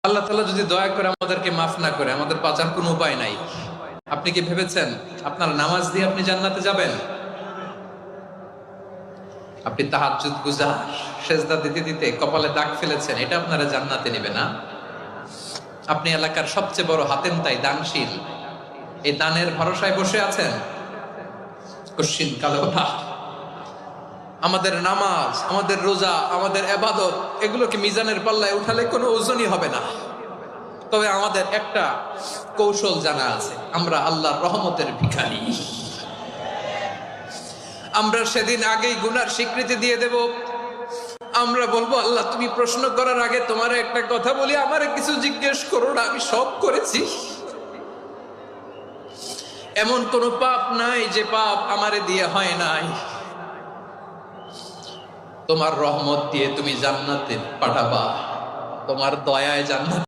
আল্লাহ তাআলা যদি দয়া করে আমাদেরকে মাফ না করে, আমাদের বাঁচার কোনো উপায় নাই। আপনি কি ভেবেছেন আপনার নামাজ দিয়ে আপনি জান্নাতে যাবেন? আপনি তাহাজ্জুদ গুজার, সেজদা দিতে দিতে কপালে দাগ ফেলেছেন, এটা আপনারা জান্নাতে নেবে না। আপনি এলাকার সবচেয়ে বড় হাতেমতাই, দানশীল, এই দানের ভরসায় বসে আছেন, কশিন কালো না। আমাদের নামাজ, আমাদের রোজা, আমাদের ইবাদত, এগুলোকে মিজানের পাল্লায় উঠালে কোনো ওজনই হবে না। তবে আমাদের একটা কৌশল জানা আছে, আমরা আল্লাহর রহমতের ভিখারি। আমরা সেদিন আগেই গুনার স্বীকৃতি দিয়ে দেব। আমরা বলবো, আল্লাহ তুমি প্রশ্ন করার আগে তোমার একটা কথা বলি, আমারে কিছু জিজ্ঞেস করো না, আমি সব করেছি। এমন কোন পাপ নাই যে পাপ আমারে দিয়ে হয় নাই। তোমার রহমত দিয়ে তুমি জান্নাতে পাঠাবা, তোমার দয়ায় জান্নাত